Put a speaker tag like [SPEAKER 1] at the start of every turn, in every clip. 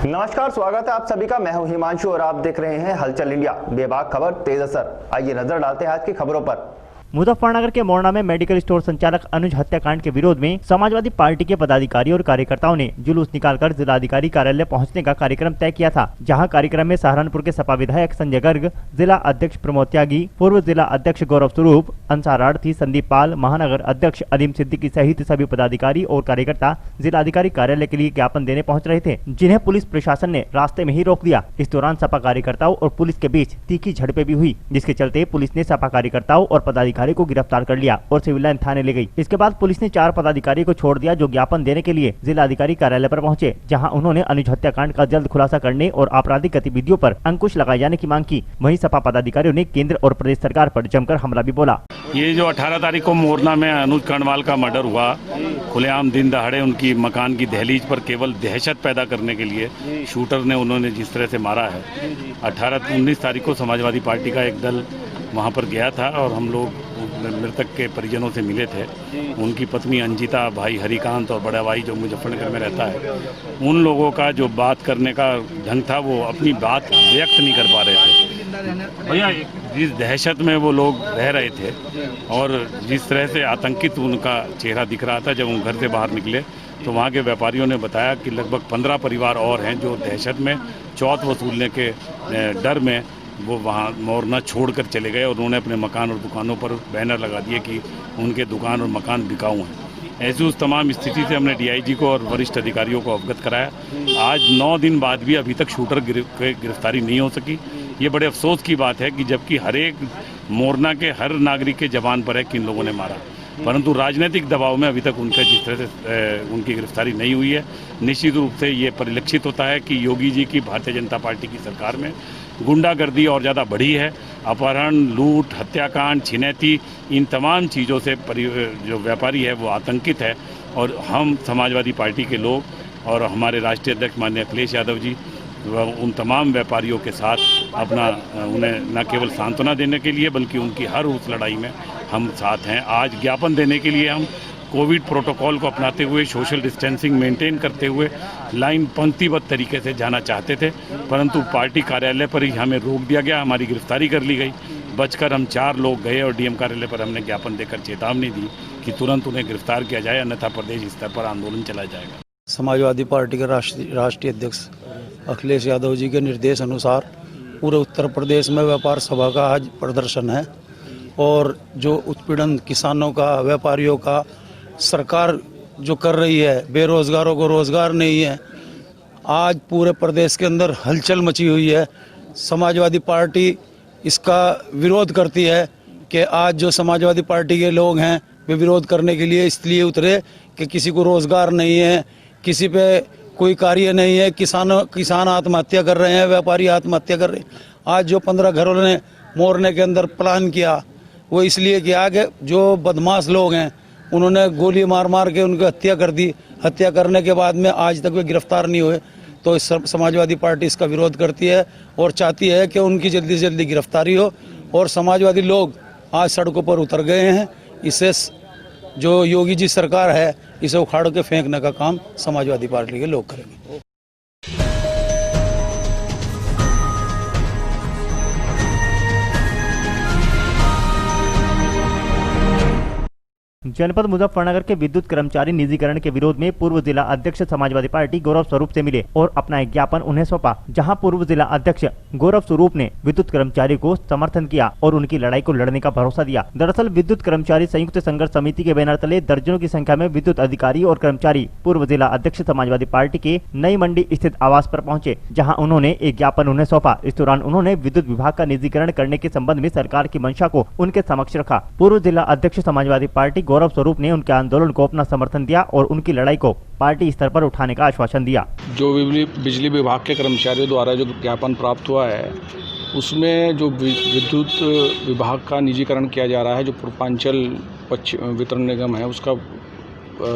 [SPEAKER 1] नमस्कार, स्वागत है आप सभी का। मैं हूं हिमांशु और आप देख रहे हैं हलचल इंडिया। बेबाक खबर तेज असर। आइए नजर डालते हैं आज की खबरों पर।
[SPEAKER 2] मुजफ्फरनगर के मोरना में मेडिकल स्टोर संचालक अनुज हत्याकांड के विरोध में समाजवादी पार्टी के पदाधिकारी और कार्यकर्ताओं ने जुलूस निकालकर जिलाधिकारी कार्यालय पहुंचने का कार्यक्रम तय किया था, जहां कार्यक्रम में सहारनपुर के सपा विधायक संजय गर्ग, जिला अध्यक्ष प्रमोद त्यागी, पूर्व जिला अध्यक्ष गौरव स्वरूप, अंसारार्थी संदीप पाल, महानगर अध्यक्ष अलीम सिद्दीकी सहित सभी पदाधिकारी और कार्यकर्ता जिलाधिकारी कार्यालय के लिए ज्ञापन देने पहुँच रहे थे, जिन्हें पुलिस प्रशासन ने रास्ते में ही रोक दिया। इस दौरान सपा कार्यकर्ताओं और पुलिस के बीच तीखी झड़पें भी हुई, जिसके चलते पुलिस ने सपा कार्यकर्ताओं और पदाधिकारी को गिरफ्तार कर लिया और सिविल लाइन थाने ले गई। इसके बाद पुलिस ने 4 पदाधिकारी को छोड़ दिया, जो ज्ञापन देने के लिए जिलाधिकारी कार्यालय पर पहुंचे, जहां उन्होंने अनुज हत्याकांड का जल्द खुलासा करने और आपराधिक गतिविधियों पर अंकुश लगाए जाने की मांग की। वहीं सपा पदाधिकारियों ने केंद्र और प्रदेश सरकार पर जमकर हमला भी बोला।
[SPEAKER 3] ये जो 18 तारीख को मोरना में अनुज कर्णवाल का मर्डर हुआ, खुलेआम दिन दहाड़े उनकी मकान की दहलीज पर केवल दहशत पैदा करने के लिए शूटर ने उन्होंने जिस तरह से मारा है। 19 तारीख को समाजवादी पार्टी का एक दल वहाँ पर गया था और हम लोग मृतक के परिजनों से मिले थे। उनकी पत्नी अंजिता, भाई हरिकांत और बड़ा भाई जो मुजफ्फरनगर में रहता है, उन लोगों का जो बात करने का ढंग था वो अपनी बात व्यक्त नहीं कर पा रहे थे। भैया, जिस दहशत में वो लोग रह रहे थे और जिस तरह से आतंकित उनका चेहरा दिख रहा था जब वो घर से बाहर निकले, तो वहाँ के व्यापारियों ने बताया कि लगभग 15 परिवार और हैं जो दहशत में चौथ वसूलने के डर में वो वहाँ मोरना छोड़कर चले गए और उन्होंने अपने मकान और दुकानों पर बैनर लगा दिए कि उनके दुकान और मकान बिकाऊ हैं। ऐसी उस तमाम स्थिति से हमने डीआईजी को और वरिष्ठ अधिकारियों को अवगत कराया। आज 9 दिन बाद भी अभी तक शूटर गिरफ्तारी नहीं हो सकी। ये बड़े अफसोस की बात है कि जबकि हर एक मोरना के हर नागरिक के जबान पर है कि इन लोगों ने मारा, परंतु राजनीतिक दबाव में अभी तक उनका जिस तरह से उनकी गिरफ्तारी नहीं हुई है। निश्चित रूप से ये परिलक्षित होता है कि योगी जी की भारतीय जनता पार्टी की सरकार में गुंडागर्दी और ज़्यादा बढ़ी है। अपहरण, लूट, हत्याकांड, छिनैती, इन तमाम चीज़ों से जो व्यापारी है वो आतंकित है। और हम समाजवादी पार्टी के लोग और हमारे राष्ट्रीय अध्यक्ष माननीय अखिलेश यादव जी उन तमाम व्यापारियों के साथ अपना उन्हें न केवल सांत्वना देने के लिए बल्कि उनकी हर उस लड़ाई में हम साथ हैं। आज ज्ञापन देने के लिए हम कोविड प्रोटोकॉल को अपनाते हुए, सोशल डिस्टेंसिंग मेंटेन करते हुए लाइन पंक्तिबद्ध तरीके से जाना चाहते थे, परंतु पार्टी कार्यालय पर ही हमें रोक दिया गया, हमारी गिरफ्तारी कर ली गई। बचकर हम 4 लोग गए और डीएम कार्यालय पर हमने ज्ञापन देकर चेतावनी दी कि तुरंत उन्हें गिरफ्तार किया जाए, अन्यथा प्रदेश स्तर पर आंदोलन चलाया जाएगा।
[SPEAKER 4] समाजवादी पार्टी के राष्ट्रीय अध्यक्ष अखिलेश यादव जी के निर्देश अनुसार पूरे उत्तर प्रदेश में व्यापार सभा का आज प्रदर्शन है और जो उत्पीड़न किसानों का, व्यापारियों का सरकार जो कर रही है, बेरोजगारों को रोजगार नहीं है, आज पूरे प्रदेश के अंदर हलचल मची हुई है। समाजवादी पार्टी इसका विरोध करती है कि आज जो समाजवादी पार्टी के लोग हैं वे विरोध करने के लिए इसलिए उतरे कि किसी को रोजगार नहीं है, किसी पे कोई कार्य नहीं है, किसान आत्महत्या कर रहे हैं, व्यापारी आत्महत्या कर रहे हैं। आज जो 15 घरों ने मोरने के अंदर प्लान किया वो इसलिए किया कि जो बदमाश लोग हैं उन्होंने गोली मार मार के उनकी हत्या कर दी। हत्या करने के बाद में आज तक वे गिरफ्तार नहीं हुए। तो समाजवादी पार्टी इसका विरोध करती है और चाहती है कि उनकी जल्दी से जल्दी गिरफ्तारी हो। और समाजवादी लोग आज सड़कों पर उतर गए हैं। इससे जो योगी जी सरकार है इसे उखाड़ के फेंकने का काम समाजवादी पार्टी के लोग करेंगे।
[SPEAKER 2] जनपद मुजफ्फरनगर के विद्युत कर्मचारी निजीकरण के विरोध में पूर्व जिला अध्यक्ष समाजवादी पार्टी गौरव स्वरूप से मिले और अपना एक ज्ञापन उन्हें सौंपा, जहां पूर्व जिला अध्यक्ष गौरव स्वरूप ने विद्युत कर्मचारी को समर्थन किया और उनकी लड़ाई को लड़ने का भरोसा दिया। दरअसल विद्युत कर्मचारी संयुक्त संघर्ष समिति के बैनर तले दर्जनों की संख्या में विद्युत अधिकारी और कर्मचारी पूर्व जिला अध्यक्ष समाजवादी पार्टी के नई मंडी स्थित आवास पर पहुंचे, जहां उन्होंने एक ज्ञापन उन्हें सौंपा। इस दौरान उन्होंने विद्युत विभाग का निजीकरण करने के संबंध में सरकार की मंशा को उनके समक्ष रखा। पूर्व जिला अध्यक्ष समाजवादी पार्टी गौरव स्वरूप ने उनके आंदोलन को अपना समर्थन दिया और उनकी लड़ाई को पार्टी स्तर पर उठाने का आश्वासन दिया।
[SPEAKER 5] जो बिजली विभाग के कर्मचारियों द्वारा जो ज्ञापन प्राप्त हुआ है उसमें जो विद्युत विभाग का निजीकरण किया जा रहा है, जो पूर्वांचल वितरण निगम है उसका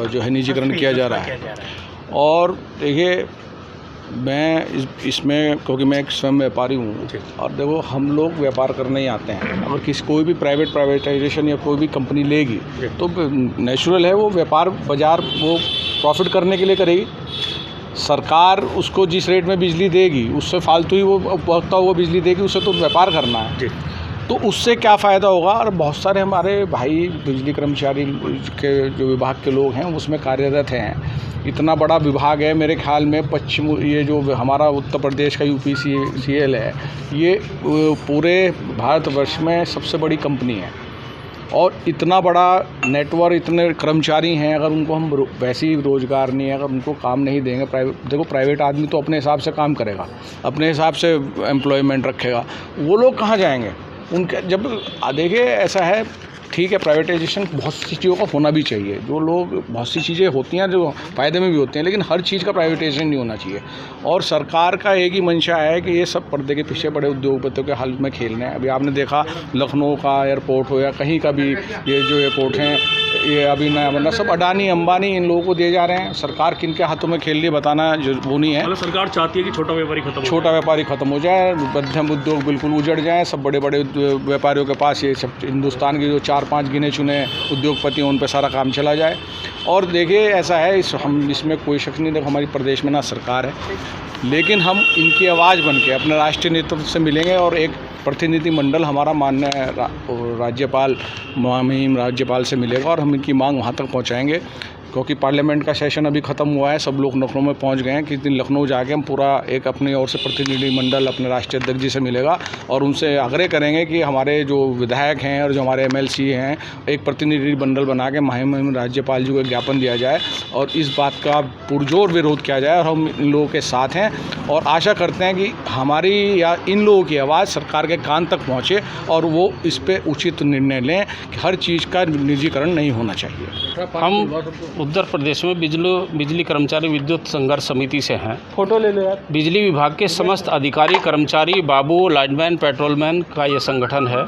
[SPEAKER 5] जो है निजीकरण किया जा रहा है। और देखिए मैं इसमें क्योंकि मैं एक स्वयं व्यापारी हूँ और देखो हम लोग व्यापार करने ही आते हैं। अगर कोई भी प्राइवेटाइजेशन या कोई भी कंपनी लेगी तो नेचुरल है वो व्यापार बाजार वो प्रॉफिट करने के लिए करेगी। सरकार उसको जिस रेट में बिजली देगी उससे फालतू ही वो उपभोक्ता वो बिजली देगी, उससे तो व्यापार करना है
[SPEAKER 3] जी।
[SPEAKER 5] तो उससे क्या फ़ायदा होगा। और बहुत सारे हमारे भाई बिजली कर्मचारी के जो विभाग के लोग हैं उसमें कार्यरत हैं। इतना बड़ा विभाग है, मेरे ख्याल में पश्चिम ये जो हमारा उत्तर प्रदेश का UPCL है, ये पूरे भारतवर्ष में सबसे बड़ी कंपनी है और इतना बड़ा नेटवर्क, इतने कर्मचारी हैं। अगर उनको हम वैसे ही रोज़गार नहीं है, अगर उनको काम नहीं देंगे, प्राइवेट आदमी तो अपने हिसाब से काम करेगा, अपने हिसाब से एम्प्लॉयमेंट रखेगा, वो लोग कहाँ जाएंगे उनके। जब देखिए ऐसा है, ठीक है प्राइवेटाइजेशन बहुत सी चीज़ों का होना भी चाहिए, जो लोग बहुत सी चीज़ें होती हैं जो फ़ायदे में भी होती हैं, लेकिन हर चीज़ का प्राइवेटाइजेशन नहीं होना चाहिए। और सरकार का एक ही मंशा है कि ये सब पर्दे के पीछे बड़े उद्योगपतियों के हाल में खेलने हैं। अभी आपने देखा लखनऊ का एयरपोर्ट हो या कहीं का भी ये जो एयरपोर्ट हैं, ये अभी नया बना, सब अडानी अंबानी इन लोगों को दिए जा रहे हैं। सरकार किनके हाथों में खेल रही है बताना वो नहीं है।
[SPEAKER 3] मतलब सरकार चाहती है कि छोटा व्यापारी खत्म
[SPEAKER 5] हो जाए, मध्यम उद्योग बिल्कुल उजड़ जाए, सब बड़े बड़े व्यापारियों के पास ये सब हिंदुस्तान के जो 4-5 गिने चुने उद्योगपति हैं उन पर सारा काम चला जाए। और देखिए ऐसा है, हम इसमें कोई शक नहीं, देखो हमारे प्रदेश में ना सरकार है, लेकिन हम इनकी आवाज़ बन के अपने राष्ट्रीय नेतृत्व से मिलेंगे और एक प्रतिनिधिमंडल हमारा माननीय राज्यपाल मुहिम राज्यपाल से मिलेगा और हम इनकी मांग वहाँ तक पहुँचाएंगे। क्योंकि पार्लियामेंट का सेशन अभी ख़त्म हुआ है, सब लोग लखनऊ में पहुंच गए हैं। किस दिन लखनऊ जाके हम पूरा एक अपनी ओर से प्रतिनिधिमंडल अपने राष्ट्रीय अध्यक्ष जी से मिलेगा और उनसे आग्रह करेंगे कि हमारे जो विधायक हैं और जो हमारे MLC हैं एक प्रतिनिधिमंडल बना के मुहिम राज्यपाल जी को एक ज्ञापन दिया जाए और इस बात का पुरजोर विरोध किया जाए। और हम इन लोगों के साथ हैं और आशा करते हैं कि हमारी या इन लोगों की आवाज़ सरकार के कान तक पहुँचे और वो इस पर उचित निर्णय लें कि हर चीज़ का निजीकरण नहीं होना चाहिए।
[SPEAKER 6] हम उत्तर प्रदेश में बिजली कर्मचारी विद्युत संघर्ष समिति से हैं। फोटो ले लो यार। बिजली विभाग के समस्त अधिकारी कर्मचारी, बाबू, लाइनमैन, पेट्रोलमैन का ये संगठन है।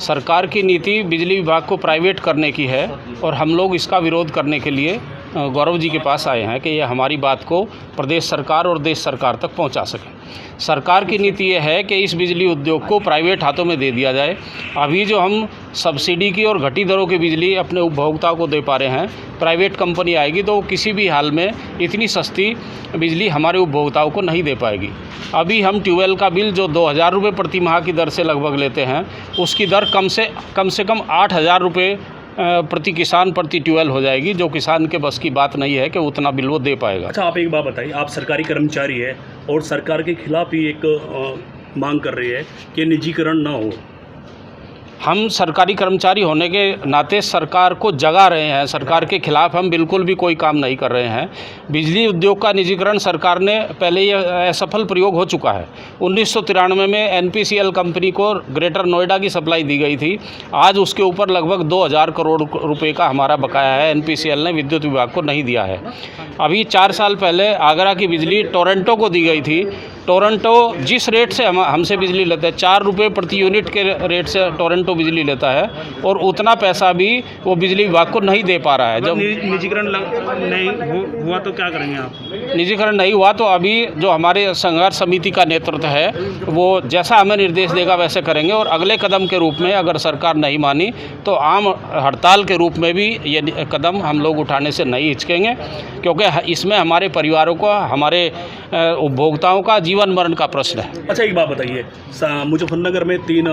[SPEAKER 6] सरकार की नीति बिजली विभाग को प्राइवेट करने की है और हम लोग इसका विरोध करने के लिए गौरव जी के पास आए हैं कि ये हमारी बात को प्रदेश सरकार और देश सरकार तक पहुंचा सके। सरकार की नीति ये है कि इस बिजली उद्योग को प्राइवेट हाथों में दे दिया जाए। अभी जो हम सब्सिडी की और घटी दरों की बिजली अपने उपभोक्ताओं को दे पा रहे हैं, प्राइवेट कंपनी आएगी तो किसी भी हाल में इतनी सस्ती बिजली हमारे उपभोक्ताओं को नहीं दे पाएगी। अभी हम ट्यूबवेल का बिल जो 2000 रुपये प्रति माह की दर से लगभग लेते हैं, उसकी दर कम से कम 8000 रुपये प्रति किसान प्रति ट्यूबवेल हो जाएगी, जो किसान के बस की बात नहीं है कि उतना बिल वो दे पाएगा।
[SPEAKER 7] अच्छा, आप एक बात बताइए, आप सरकारी कर्मचारी है और सरकार के खिलाफ ही एक मांग कर रही है कि निजीकरण ना हो।
[SPEAKER 6] हम सरकारी कर्मचारी होने के नाते सरकार को जगा रहे हैं, सरकार के खिलाफ हम बिल्कुल भी कोई काम नहीं कर रहे हैं। बिजली उद्योग का निजीकरण सरकार ने पहले ये असफल प्रयोग हो चुका है। 1993 में NPCL कंपनी को ग्रेटर नोएडा की सप्लाई दी गई थी। आज उसके ऊपर लगभग 2000 करोड़ रुपए का हमारा बकाया है, NPCL ने विद्युत विभाग को नहीं दिया है। अभी 4 साल पहले आगरा की बिजली टोरंटो को दी गई थी। टोरंटो जिस रेट से हमसे बिजली लेता है, 4 रुपये प्रति यूनिट के रेट से टोरंटो बिजली लेता है और उतना पैसा भी वो बिजली विभाग को नहीं दे पा रहा है। जब
[SPEAKER 7] निजीकरण नहीं हुआ तो क्या करेंगे आप?
[SPEAKER 6] निजीकरण नहीं हुआ तो अभी जो हमारे संघर्ष समिति का नेतृत्व है वो जैसा हमें निर्देश देगा वैसे करेंगे और अगले कदम के रूप में अगर सरकार नहीं मानी तो आम हड़ताल के रूप में भी ये कदम हम लोग उठाने से नहीं हिचकेंगे, क्योंकि इसमें हमारे परिवारों को, हमारे उपभोक्ताओं का जीवन मरण का प्रश्न है।
[SPEAKER 7] अच्छा, एक बात बताइए, मुजफ्फरनगर में 3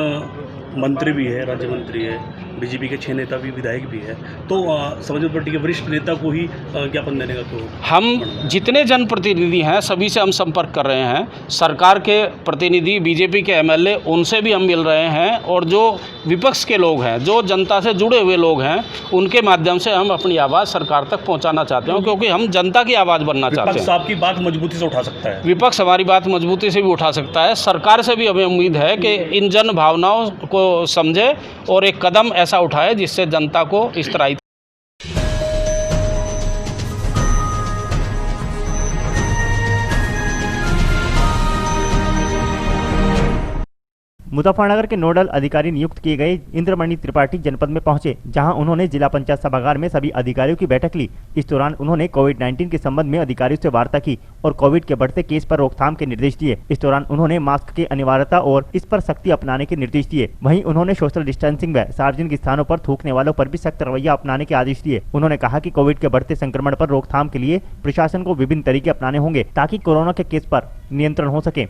[SPEAKER 7] मंत्री भी है, राज्य मंत्री है, बीजेपी के 6 नेता भी, विधायक भी है, तो समाजवादी पार्टी के वरिष्ठ नेता को ही ज्ञापन देने का तो
[SPEAKER 6] हम जितने जनप्रतिनिधि हैं सभी से हम संपर्क कर रहे हैं। सरकार के प्रतिनिधि, बीजेपी के MLA, उनसे भी हम मिल रहे हैं और जो विपक्ष के लोग हैं, जो जनता से जुड़े हुए लोग हैं, उनके माध्यम से हम अपनी आवाज़ सरकार तक पहुँचाना चाहते हैं, क्योंकि हम जनता की आवाज़ बनना चाहते हैं।
[SPEAKER 7] आपकी बात मजबूती से उठा सकता है,
[SPEAKER 6] विपक्ष हमारी बात मजबूती से भी उठा सकता है। सरकार से भी हमें उम्मीद है कि इन जन भावनाओं को समझे और एक कदम ऐसा उठाए जिससे जनता को इस तरह
[SPEAKER 2] मुजफ्फरनगर के नोडल अधिकारी नियुक्त किए गए इंद्रमणि त्रिपाठी जनपद में पहुंचे, जहां उन्होंने जिला पंचायत सभागार में सभी अधिकारियों की बैठक ली। इस दौरान उन्होंने कोविड-19 के संबंध में अधिकारियों से वार्ता की और कोविड के बढ़ते केस पर रोकथाम के निर्देश दिए। इस दौरान उन्होंने मास्क की अनिवार्यता और इस पर सख्ती अपनाने के निर्देश दिए। वहीं उन्होंने सोशल डिस्टेंसिंग व सार्वजनिक स्थानों पर थूकने वालों पर भी सख्त रवैया अपनाने के आदेश दिए। उन्होंने कहा कि कोविड के बढ़ते संक्रमण पर रोकथाम के लिए प्रशासन को विभिन्न तरीके अपनाने होंगे ताकि कोरोना के केस पर नियंत्रण हो सके।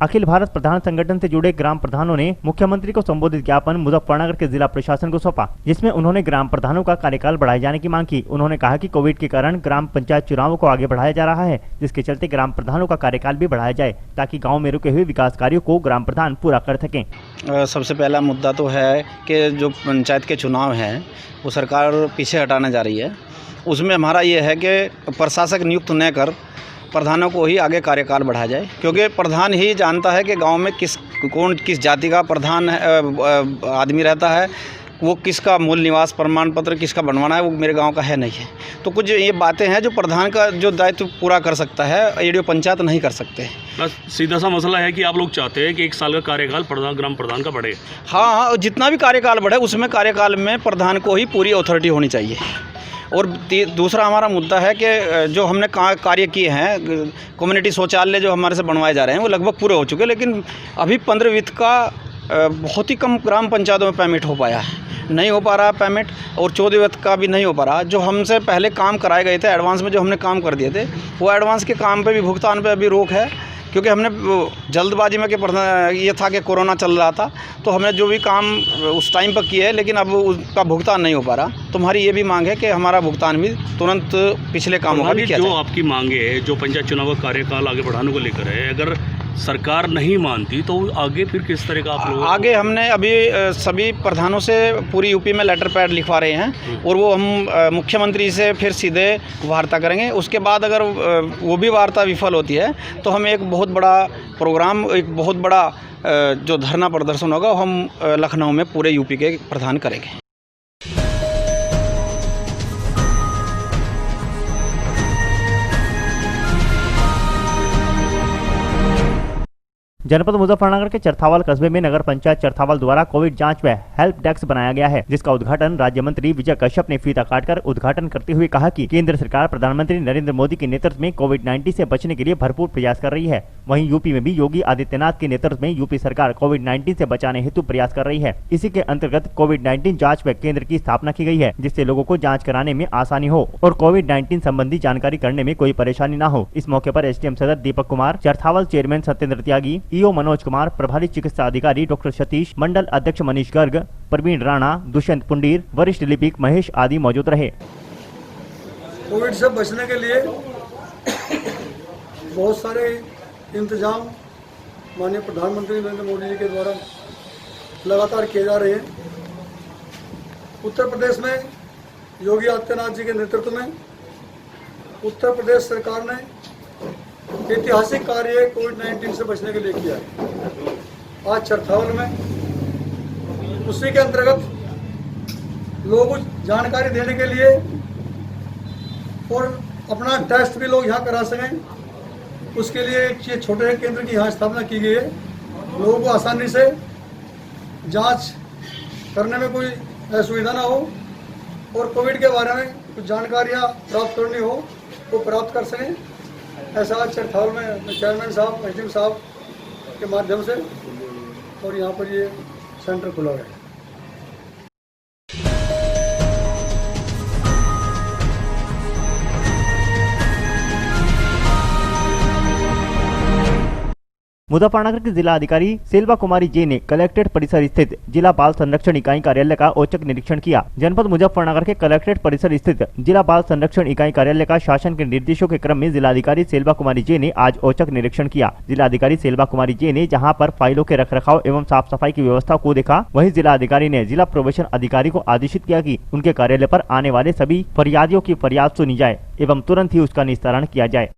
[SPEAKER 2] अखिल भारत प्रधान संगठन से जुड़े ग्राम प्रधानों ने मुख्यमंत्री को संबोधित ज्ञापन मुजफ्फरनगर के जिला प्रशासन को सौंपा, जिसमें उन्होंने ग्राम प्रधानों का कार्यकाल बढ़ाए जाने की मांग की। उन्होंने कहा कि कोविड के कारण ग्राम पंचायत चुनावों को आगे बढ़ाया जा रहा है, जिसके चलते ग्राम प्रधानों का कार्यकाल भी बढ़ाया जाए ताकि गाँव में रुके हुए विकास कार्यों को ग्राम प्रधान पूरा कर सकें।
[SPEAKER 4] सबसे पहला मुद्दा तो है कि जो पंचायत के चुनाव हैं वो सरकार पीछे हटाने जा रही है। उसमें हमारा ये है कि प्रशासक नियुक्त न कर प्रधानों को ही आगे कार्यकाल बढ़ाया जाए, क्योंकि प्रधान ही जानता है कि गांव में कौन किस जाति का प्रधान आदमी रहता है, वो किसका मूल निवास प्रमाण पत्र किसका बनवाना है, वो मेरे गांव का है नहीं है। तो कुछ ये बातें हैं जो प्रधान का जो दायित्व पूरा कर सकता है, ये पंचायत नहीं कर सकते।
[SPEAKER 7] बस सीधा सा मसला है कि आप लोग चाहते हैं कि 1 साल का कार्यकाल ग्राम प्रधान का बढ़े।
[SPEAKER 4] हाँ, जितना भी कार्यकाल बढ़े उसमें कार्यकाल में प्रधान को ही पूरी अथॉरिटी होनी चाहिए। और दूसरा हमारा मुद्दा है कि जो हमने कार्य किए हैं, कम्युनिटी शौचालय जो हमारे से बनवाए जा रहे हैं वो लगभग पूरे हो चुके हैं, लेकिन अभी 15 वित्त का बहुत ही कम ग्राम पंचायतों में पेमेंट हो पाया है, नहीं हो पा रहा पेमेंट, और 14 वित्त का भी नहीं हो पा रहा। जो हमसे पहले काम कराए गए थे एडवांस में, जो हमने काम कर दिए थे, वो एडवांस के काम पे भी भुगतान पे अभी रोक है, क्योंकि हमने जल्दबाजी में ये था कि कोरोना चल रहा था, तो हमने जो भी काम उस टाइम पर किए, लेकिन अब उसका भुगतान नहीं हो पा रहा। तो हमारी ये भी मांग है कि हमारा भुगतान भी तुरंत पिछले कामों का भी किया जाए।
[SPEAKER 7] जो आपकी मांगे है, जो पंचायत चुनाव का कार्यकाल आगे बढ़ाने को लेकर है, अगर सरकार नहीं मानती तो आगे फिर किस तरह का आप लोग?
[SPEAKER 4] आगे हमने अभी सभी प्रधानों से पूरी यूपी में लेटर पैड लिखवा रहे हैं और वो हम मुख्यमंत्री से फिर सीधे वार्ता करेंगे। उसके बाद अगर वो भी वार्ता विफल होती है तो हम एक बहुत बड़ा प्रोग्राम, एक बहुत बड़ा जो धरना प्रदर्शन होगा वो हम लखनऊ में पूरे यूपी के प्रधान करेंगे।
[SPEAKER 2] जनपद मुजफ्फरनगर के चरथावल कस्बे में नगर पंचायत चरथावल द्वारा कोविड जांच व हेल्प डेस्क बनाया गया है, जिसका उद्घाटन राज्य मंत्री विजय कश्यप ने फीता काटकर उद्घाटन करते हुए कहा कि केंद्र सरकार प्रधानमंत्री नरेंद्र मोदी के नेतृत्व में कोविड-19 से बचने के लिए भरपूर प्रयास कर रही है। वहीं यूपी में भी योगी आदित्यनाथ के नेतृत्व में यूपी सरकार कोविड-19 से बचाने हेतु प्रयास कर रही है। इसी के अंतर्गत कोविड-19 जाँच व केंद्र की स्थापना की गई है, जिससे लोगों को जाँच कराने में आसानी हो और कोविड-19 संबंधी जानकारी करने में कोई परेशानी न हो। इस मौके पर एसडीएम सदर दीपक कुमार, चरथावल चेयरमैन सत्येंद्र त्यागी, ईओ मनोज कुमार, प्रभारी चिकित्सा अधिकारी डॉक्टर सतीश, मंडल अध्यक्ष मनीष गर्ग, प्रवीण राणा, दुष्यंत पुंडीर, वरिष्ठ लिपिक महेश आदि मौजूद रहे।
[SPEAKER 8] कोविड से बचने के लिए बहुत सारे इंतजाम माननीय प्रधानमंत्री नरेंद्र मोदी जी के द्वारा लगातार किए जा रहे हैं। उत्तर प्रदेश में योगी आदित्यनाथ जी के नेतृत्व में उत्तर प्रदेश सरकार ने ऐतिहासिक कार्य कोविड-19 से बचने के लिए किया है। आज चरथावल में उसी के अंतर्गत लोगों को जानकारी देने के लिए और अपना टेस्ट भी लोग यहाँ करा सकें, उसके लिए एक छोटे केंद्र की यहाँ स्थापना की गई है। लोगों को आसानी से जांच करने में कोई असुविधा ना हो और कोविड के बारे में कुछ जानकारियाँ प्राप्त करनी हो वो प्राप्त कर सकें। ऐसा आज चरथावल में चेयरमैन साहब, एसडीएम साहब के माध्यम से और यहाँ पर ये सेंटर खुला है।
[SPEAKER 2] मुजफ्फरनगर की जिला अधिकारी सेल्वा कुमारी जे ने कलेक्ट्रेट परिसर स्थित जिला बाल संरक्षण इकाई कार्यालय का औचक निरीक्षण किया। जनपद मुजफ्फरनगर के कलेक्ट्रेट परिसर स्थित जिला बाल संरक्षण इकाई कार्यालय का शासन के निर्देशों के क्रम में जिलाधिकारी सेल्वा कुमारी जे ने आज औचक निरीक्षण किया। जिलाधिकारी सेल्वा कुमारी जे ने जहां पर फाइलों के रखरखाव एवं साफ सफाई की व्यवस्था को देखा, वहीं जिलाधिकारी ने जिला प्रोबेशन अधिकारी को आदेशित किया कि उनके कार्यालय पर आने वाले सभी फरियादियों की फरियाद सुनी जाए एवं तुरंत ही उसका निस्तारण किया जाए।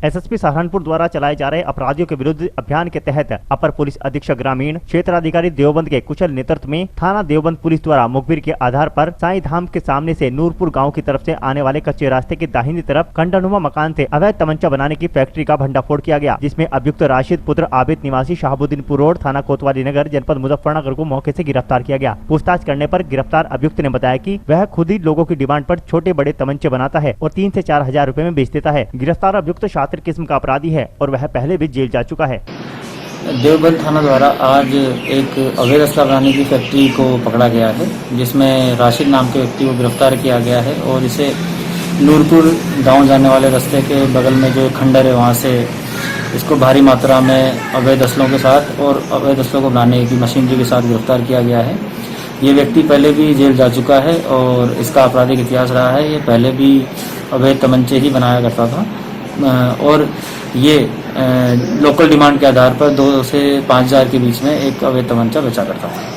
[SPEAKER 2] एसएसपी सहारनपुर द्वारा चलाए जा रहे अपराधियों के विरुद्ध अभियान के तहत अपर पुलिस अधीक्षक ग्रामीण क्षेत्राधिकारी देवबंद के कुशल नेतृत्व में थाना देवबंद पुलिस द्वारा मुखबिर के आधार पर साईं धाम के सामने से नूरपुर गांव की तरफ से आने वाले कच्चे रास्ते की दाहिनी तरफ खंडरनुमा मकान से अवैध तमंचा बनाने की फैक्ट्री का भंडाफोड़ किया गया, जिसमें अभियुक्त राशिद पुत्र आबिद निवासी शाहबुद्दीनपुर रोड थाना कोतवाली नगर जनपद मुजफ्फरनगर को मौके से गिरफ्तार किया गया। पूछताछ करने पर गिरफ्तार अभियुक्त ने बताया कि वह खुद ही लोगों की डिमांड पर छोटे बड़े तमंचे बनाता है और 3 से 4 हजार रुपए में बेच देता है। गिरफ्तार अभियुक्त शातिर किस्म का अपराधी है और वह पहले भी जेल जा चुका है।
[SPEAKER 9] देवबंद थाना द्वारा आज एक अवैध अस्त्र बनाने की फैक्ट्री को पकड़ा गया है, जिसमें राशिद नाम के व्यक्ति को गिरफ्तार किया गया है और इसे नूरपुर गांव जाने वाले रास्ते के बगल में जो खंडर है वहां से इसको भारी मात्रा में अवैध असलों के साथ और अवैध असलों को बनाने की मशीनरी के साथ गिरफ्तार किया गया है। ये व्यक्ति पहले भी जेल जा चुका है और इसका आपराधिक इतिहास रहा है। ये पहले भी अवैध तमंचे ही बनाया करता था और ये लोकल डिमांड के आधार पर 2 से 5 हजार के बीच में एक अवैध तमंचा बेचा करता था।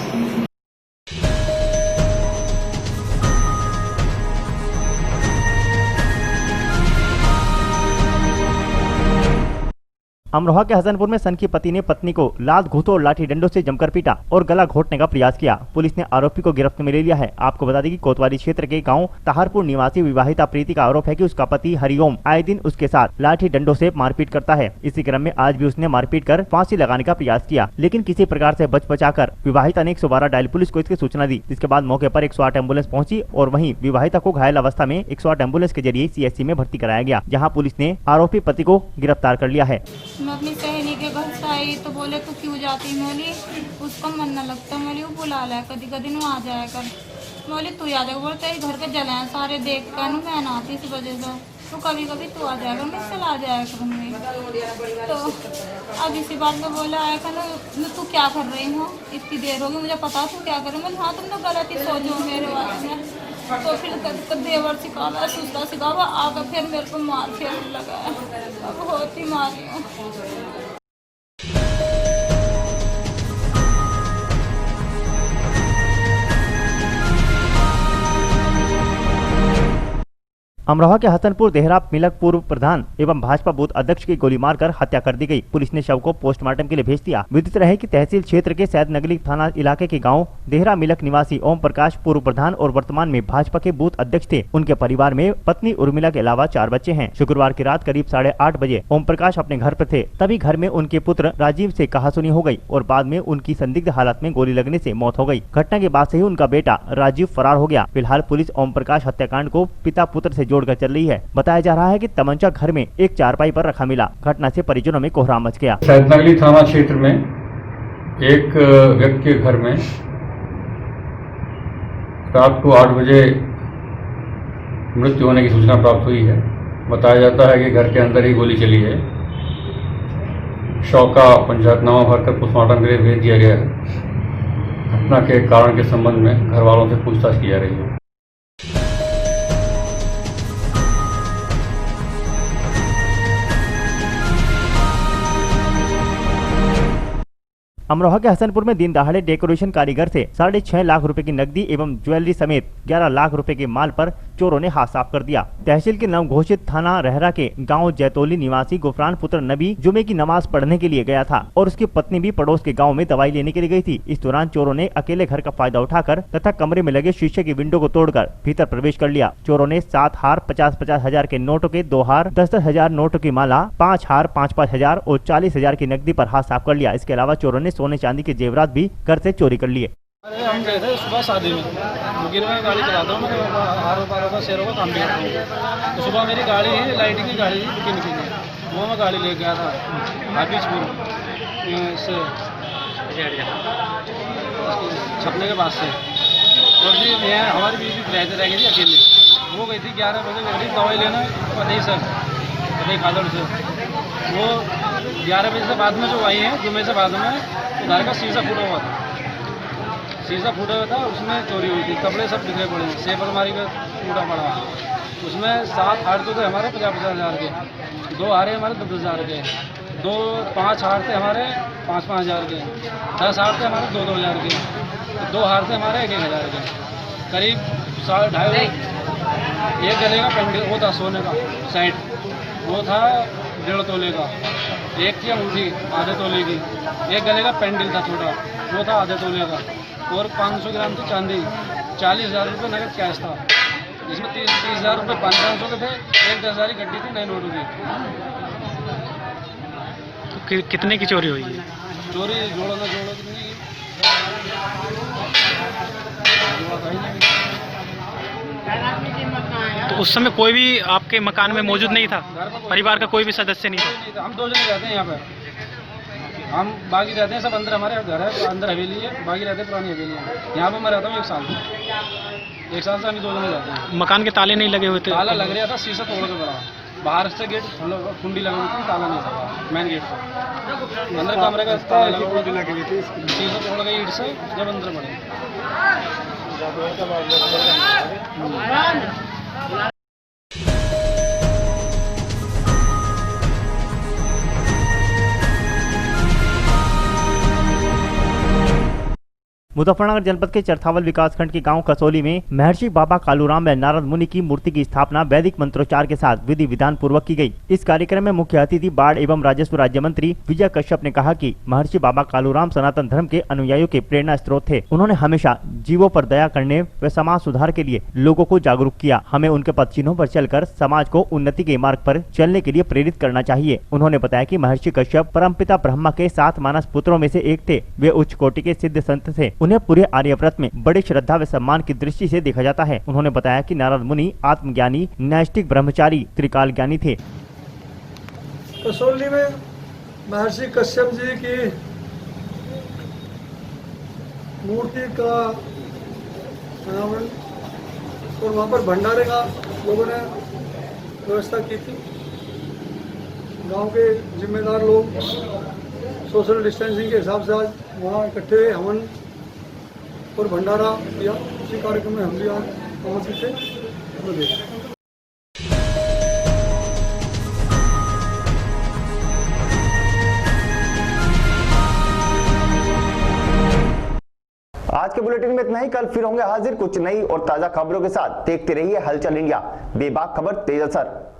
[SPEAKER 2] अमरोहा के हसनपुर में सन की पति ने पत्नी को लात घूंसों और लाठी डंडों से जमकर पीटा और गला घोटने का प्रयास किया। पुलिस ने आरोपी को गिरफ्त में ले लिया है। आपको बता दें कि कोतवाली क्षेत्र के गांव ताहरपुर निवासी विवाहिता प्रीति का आरोप है कि उसका पति हरिओम आए दिन उसके साथ लाठी डंडों से मारपीट करता है। इसी क्रम में आज भी उसने मारपीट कर फांसी लगाने का प्रयास किया, लेकिन किसी प्रकार से बच बचाकर विवाहिता ने 112 डायल पुलिस को इसकी सूचना दी, जिसके बाद मौके पर 108 एम्बुलेंस पहुंची और वहीं विवाहिता को घायल अवस्था में 108 एम्बुलेंस के जरिए सीएचसी में भर्ती कराया गया, जहाँ पुलिस ने आरोपी पति को गिरफ्तार कर लिया है।
[SPEAKER 10] के घर से आई तो बोले तू क्यों जाती, मोली उसको मन न लगता, मोली वो बुला ला कभी कभी आ जाया कर, मोली तू आ जाएगा, बोलते घर के जले सारे देख कर मैं ना आती इस वजह से, तो कभी कभी तू आ जाएगा मैं चला जाया करूँगी। तो अब इसी बात में बोला आया कर तू क्या कर रही हो, इतनी देर होगी मुझे पता तू क्या कर रही, मैं हाँ तुमने गलत ही सोचो मेरे बारे में। तो फिर देवर सिखावा दूसरा सिखावा आकर फिर मेरे को मार फेर लगा, अब होती मारी हूँ।
[SPEAKER 2] अमरोहा के हसनपुर देहरा मिलक पूर्व प्रधान एवं भाजपा बूथ अध्यक्ष की गोली मारकर हत्या कर दी गई। पुलिस ने शव को पोस्टमार्टम के लिए भेज दिया। विदित रहे कि तहसील क्षेत्र के सैदनगली थाना इलाके के गांव देहरा मिलक निवासी ओम प्रकाश पूर्व प्रधान और वर्तमान में भाजपा के बूथ अध्यक्ष थे। उनके परिवार में पत्नी उर्मिला के अलावा 4 बच्चे हैं। शुक्रवार की रात करीब 8:30 बजे ओम प्रकाश अपने घर पर थे, तभी घर में उनके पुत्र राजीव से कहासुनी हो गई और बाद में उनकी संदिग्ध हालत में गोली लगने से मौत हो गई। घटना के बाद से ही उनका बेटा राजीव फरार हो गया। फिलहाल पुलिस ओम प्रकाश हत्याकांड को पिता पुत्र से जोड़कर चल रही है। बताया जा रहा है कि तमंचा घर में एक चारपाई पर रखा मिला। घटना से परिजनों में कोहराम मच गया।
[SPEAKER 11] सैदनगली थाना क्षेत्र में एक व्यक्ति के घर में रात को 8 बजे मृत्यु होने की सूचना प्राप्त हुई है। बताया जाता है कि घर के अंदर ही गोली चली है। शव का पंचायतनामा भरकर पोस्टमार्टम के लिए भेज दिया गया है। घटना के कारण के संबंध में घर वालों से पूछताछ की जा रही है।
[SPEAKER 2] अमरोहा के हसनपुर में दिन दहाड़े डेकोरेशन कारीगर से 6.5 लाख रुपए की नकदी एवं ज्वेलरी समेत 11 लाख रुपए के माल पर चोरों ने हाथ साफ कर दिया। तहसील के नव घोषित थाना रहरा के गांव जैतोली निवासी गुफरान पुत्र नबी जुमे की नमाज पढ़ने के लिए गया था और उसकी पत्नी भी पड़ोस के गांव में दवाई लेने के लिए गई थी। इस दौरान चोरों ने अकेले घर का फायदा उठाकर तथा कमरे में लगे शीशे की विंडो को तोड़कर भीतर प्रवेश कर लिया। चोरों ने 7 हार 50-50 हजार के नोटों के 2 हार 10-10 हजार नोटों की माला 5 हार 5-5 हजार और 40 हजार की नकदी पर हाथ साफ कर लिया। इसके अलावा चोरों ने सोने चांदी के जेवरात भी घर से चोरी कर लिए।
[SPEAKER 12] हम गए थे सुबह शादी में, मुगिर में गाड़ी चलाता हूँ, मैं हारों पारों का शेरों का काम भी करता हूँ। तो सुबह मेरी गाड़ी है लाइटिंग की गाड़ी बुकिंग की है, वो मैं गाड़ी ले गया था हाफिजपुर से छपने के बाद से। और जी मैं हमारी बीवी किराए से रह गई थी अकेले, वो गई थी 11 बजे गई थी दवाई लेना पतई से पतई खादड़ से। वो 11 बजे से बाद में जो आई है जुमे से बाद में घर का शीशा फूटा हुआ था, शीशा फूटा हुआ था, उसमें चोरी हुई थी। कपड़े सब बिखरे पड़े हैं, सेफ अलमारी का टूटा पड़ा। उसमें 7 हार तो थे हमारे 50-50 हजार के, 2 हारे हमारे 10-10 हजार के, 5 हार थे हमारे 5-5 हजार के, 10 हार थे हमारे 2-2 हजार के, 2 हार थे हमारे 1-1 हजार के, करीब 2.5 एक गले का पेंडेंट वो था सोने का सेट, वो था 1.5 तोले का, एक थी अंगूठी आधे तोले की, एक गले का पेंडल था छोटा, वो था आधे तोले का, और 500 ग्राम थी चांदी, 40,000 रुपये नगद कैश था, जिसमें 30,000 रुपये 500 के थे, एक 10,000 की गड्डी थी नए नोटों की।
[SPEAKER 13] कितने की चोरी हुई है?
[SPEAKER 12] चोरी जोड़ो ना जोड़ो कितनी की?
[SPEAKER 13] तो उस समय कोई भी आपके मकान में मौजूद नहीं था? परिवार का कोई भी सदस्य नहीं था?
[SPEAKER 12] हम 2 जने रहते हैं यहाँ पे, हम बाकी रहते हैं सब अंदर, हमारे घर है अंदर हवेली है, बाकी रहते हैं पुरानी हवेली है। यहाँ पे मैं रहता हूँ 1 साल से, 1 साल से हम 2 जने रहते हैं।
[SPEAKER 13] मकान के ताले नहीं लगे हुए थे?
[SPEAKER 12] ताला लग रहा था, शीशा तोड़ के पड़ा, बाहर से गेट कुंडी लगा हुई थी, ताला नहीं था मेन गेट पर, अंदर कमरे का ताला लगा हुई थी, शीशा तोड़ गई ईंट से जब अंदर पड़े।
[SPEAKER 2] मुजफ्फरनगर जनपद के चरथावल विकासखंड के गांव कसौली में महर्षि बाबा कालूराम व नारद मुनि की मूर्ति की स्थापना वैदिक मंत्रोच्चार के साथ विधि विधान पूर्वक की गई। इस कार्यक्रम में मुख्य अतिथि बाढ़ एवं राजस्व राज्य मंत्री विजय कश्यप ने कहा कि महर्षि बाबा कालूराम सनातन धर्म के अनुयायियों के प्रेरणा स्रोत थे। उन्होंने हमेशा जीवों पर दया करने व समाज सुधार के लिए लोगों को जागरूक किया। हमें उनके पद चिन्हों पर चलकर समाज को उन्नति के मार्ग पर चलने के लिए प्रेरित करना चाहिए। उन्होंने बताया कि महर्षि कश्यप परमपिता ब्रह्मा के 7 मानस पुत्रों में से एक थे। वे उच्च कोटि के सिद्ध संत थे। उन्हें पूरे आर्यव्रत में बड़ी श्रद्धा व सम्मान की दृष्टि से देखा जाता है। उन्होंने बताया कि नारद मुनि आत्मज्ञानी, नैष्ठिक ब्रह्मचारी, त्रिकाल ज्ञानी थे।
[SPEAKER 8] कसौली में महर्षि कश्यप जी की मूर्ति का अनावरण और वहाँ पर भंडारे का लोगों ने व्यवस्था की थी। गांव के जिम्मेदार लोग सोशल डिस्टेंसिंग के हिसाब से आज वहाँ इकट्ठे हुए, हवन और भंडारा किया। उसी कार्यक्रम में हम भी आज पहुँचे थे।
[SPEAKER 1] आज के बुलेटिन में इतना ही। कल फिर होंगे हाजिर कुछ नई और ताजा खबरों के साथ। देखते रहिए हलचल इंडिया, बेबाक खबर तेज असर।